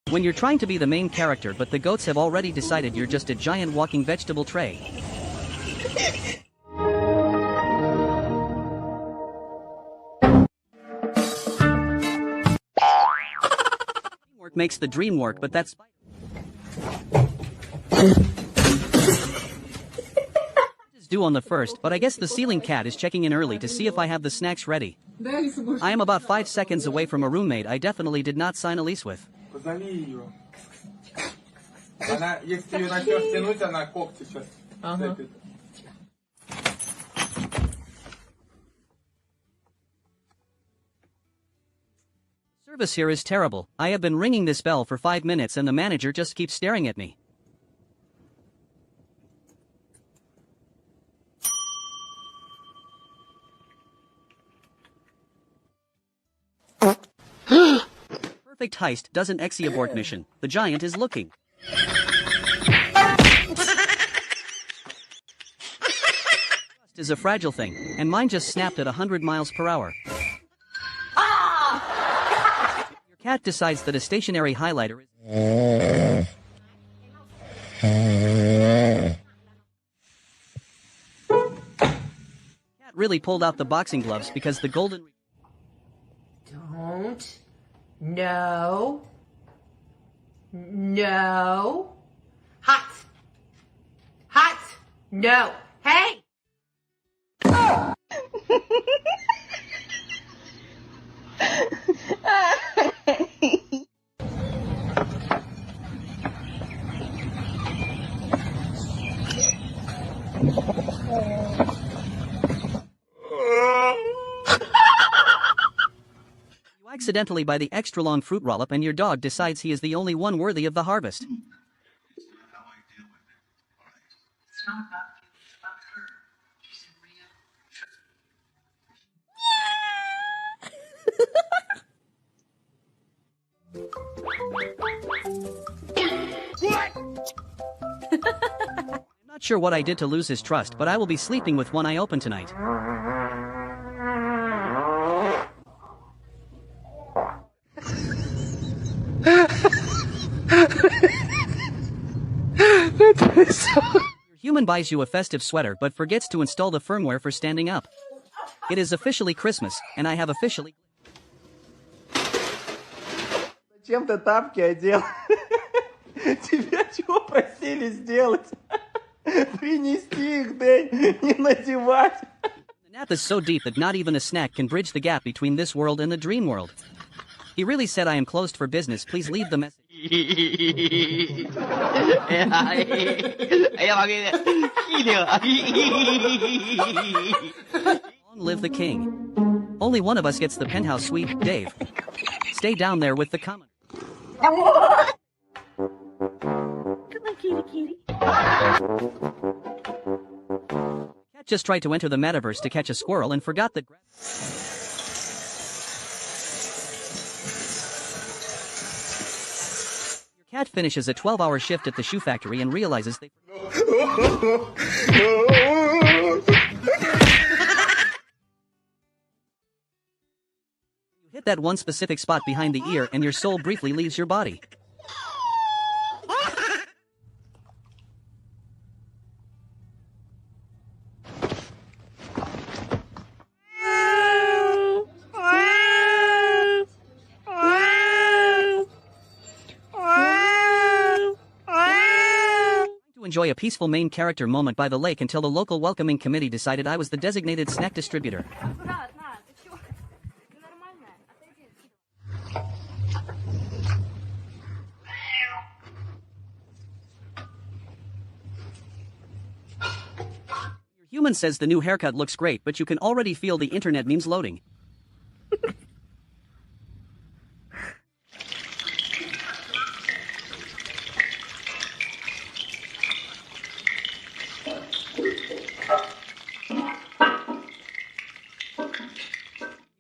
When you're trying to be the main character but the goats have already decided you're just a giant walking vegetable tray. Teamwork makes the dream work, but that's is due on the 1st, but I guess the ceiling cat is checking in early to see if I have the snacks ready. I am about 5 seconds away from a roommate I definitely did not sign a lease with. Позови ее. Она, если ее начнешь тянуть, она когти сейчас цепит. Service here is terrible. I have been ringing this bell for 5 minutes and the manager just keeps staring at me. Perfect heist doesn't exi abort mission. The giant is looking. Trust is a fragile thing, and mine just snapped at 100 miles per hour. Your cat decides that a stationary highlighter is... Cat really pulled out the boxing gloves because the golden... Don't. No. No. Hot. Hot. No. Hey! Accidentally buy the extra long fruit roll-up and your dog decides he is the only one worthy of the harvest. How I deal with it. All right. It's not about you, it's about her. She's in real. I'm not sure what I did to lose his trust, but I will be sleeping with one eye open tonight. Your human buys you a festive sweater but forgets to install the firmware for standing up. It is officially Christmas, and I have officially... Зачем ты тапки одел? Тебя чего просили сделать? Принести их, Дэнь, не надевать. The nap is so deep that not even a snack can bridge the gap between this world and the dream world. He really said I am closed for business, please leave the message. Long live the king. Only one of us gets the penthouse suite, Dave. Stay down there with the comment. Come on, kitty. Cat just tried to enter the metaverse to catch a squirrel and forgot that... Cat finishes a 12-hour shift at the shoe factory and realizes they... You hit that one specific spot behind the ear and your soul briefly leaves your body. Enjoy a peaceful main character moment by the lake until the local welcoming committee decided I was the designated snack distributor. Your human says the new haircut looks great, but you can already feel the internet memes loading.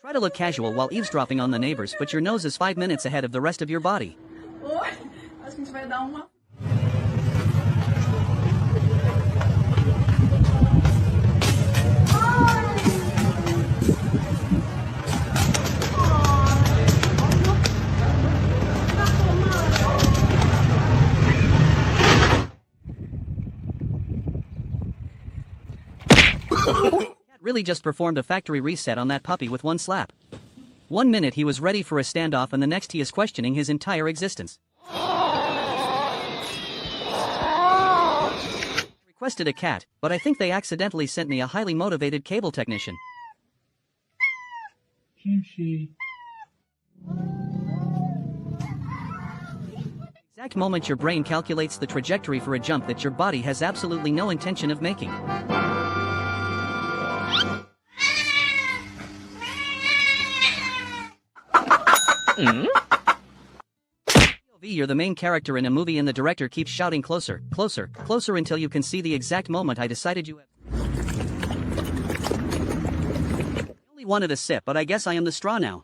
Try to look casual while eavesdropping on the neighbors, but your nose is 5 minutes ahead of the rest of your body. Oi, acho que a gente vai dar uma... Cat really just performed a factory reset on that puppy with one slap. 1 minute he was ready for a standoff and the next he is questioning his entire existence. Requested a cat, but I think they accidentally sent me a highly motivated cable technician. Exact moment your brain calculates the trajectory for a jump that your body has absolutely no intention of making. You're the main character in a movie and the director keeps shouting closer, closer, closer until you can see the exact moment I decided you have. I only wanted a sip, but I guess I am the straw now.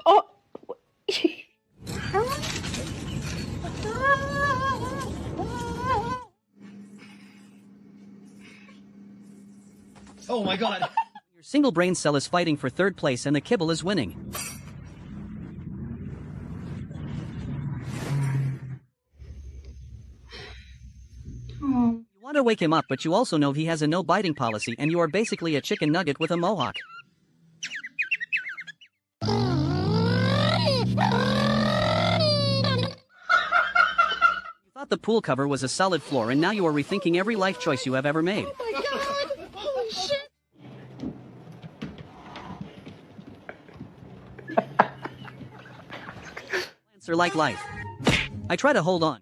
Oh. Oh my god. Your single brain cell is fighting for third place and the kibble is winning. You want to wake him up, but you also know he has a no-biting policy and you are basically a chicken nugget with a mohawk. You thought the pool cover was a solid floor and now you are rethinking every life choice you have ever made. Oh my god! Holy shit! Plants are like life. I try to hold on.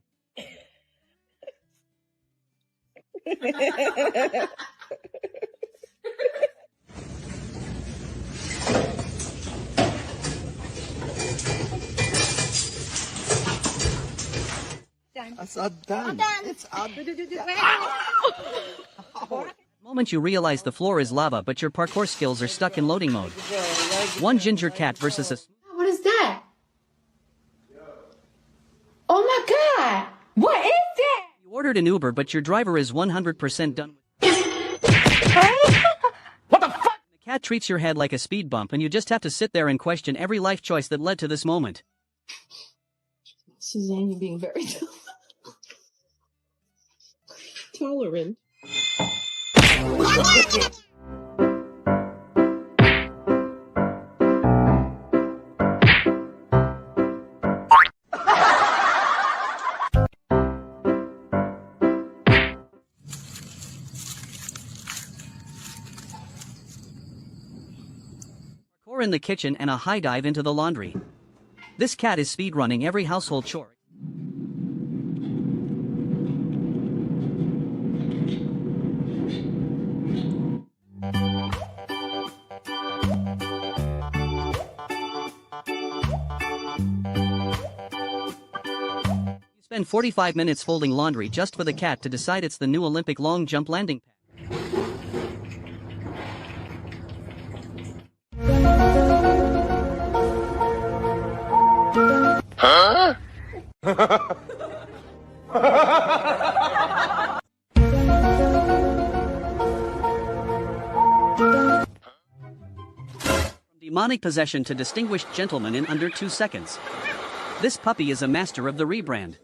It's all done. It's all done. The moment you realize the floor is lava but your parkour skills are stuck in loading mode. One ginger cat versus a... What is that? Oh my god! What is that? You ordered an Uber but your driver is 100% done with... What the fuck? The cat treats your head like a speed bump and you just have to sit there and question every life choice that led to this moment. Suzanne, you're being very tolerant. Parkour in the kitchen and a high dive into the laundry. This cat is speedrunning every household chore. You spend 45 minutes folding laundry just for the cat to decide it's the new Olympic long jump landing pad. From demonic possession to distinguished gentleman in under 2 seconds. This puppy is a master of the rebrand.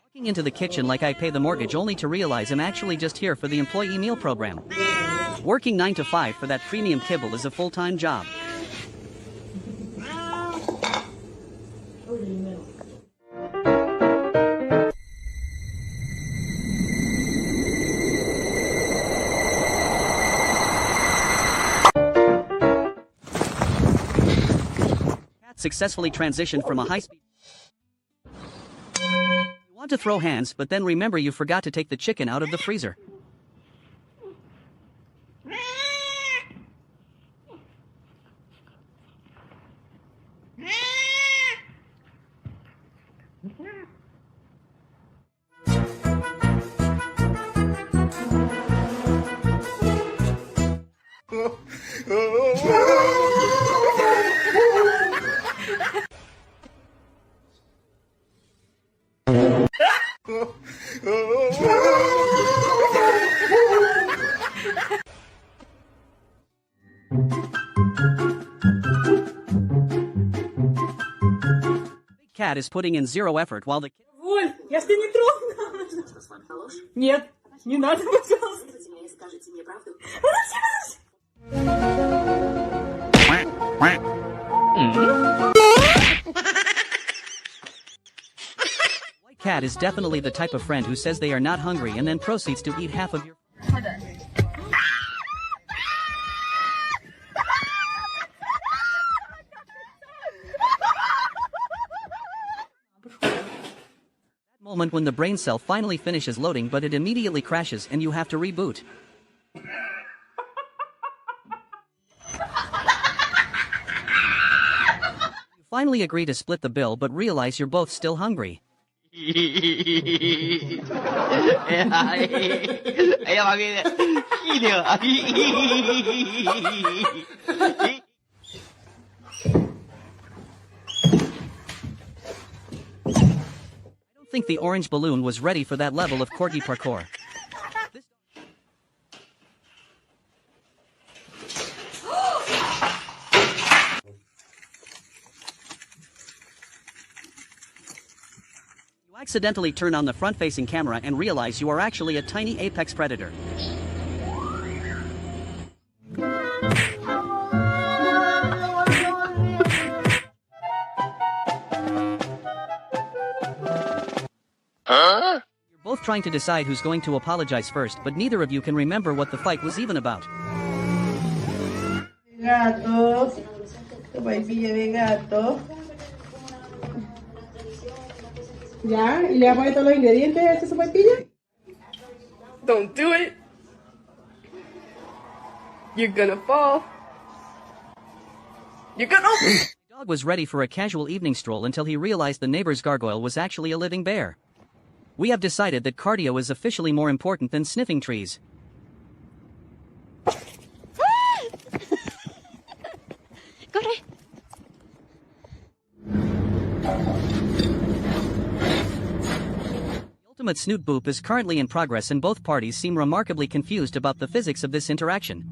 Walking into the kitchen like I pay the mortgage only to realize I'm actually just here for the employee meal program. Working 9 to 5 for that premium kibble is a full-time job. Cat successfully transitioned from a high-speed... You want to throw hands, but then remember you forgot to take the chicken out of the freezer. cat is putting in zero effort while the kid... Воль, я ж тебя не трогала. Нет, не надо, пожалуйста. White cat is definitely the type of friend who says they are not hungry and then proceeds to eat half of your... Moment when the brain cell finally finishes loading, but it immediately crashes and you have to reboot. You finally agree to split the bill but realize you're both still hungry. I think the orange balloon was ready for that level of corgi parkour. You accidentally turn on the front-facing camera and realize you are actually a tiny apex predator. You're both trying to decide who's going to apologize first, but neither of you can remember what the fight was even about. Gato, sopaipilla de gato. ¿Ya? ¿Y le va a poner todos los ingredientes a esta sopaipilla? Don't do it. You're gonna fall. You're gonna... The dog was ready for a casual evening stroll until he realized the neighbor's gargoyle was actually a living bear. We have decided that cardio is officially more important than sniffing trees. Corre. The ultimate snoot boop is currently in progress and both parties seem remarkably confused about the physics of this interaction.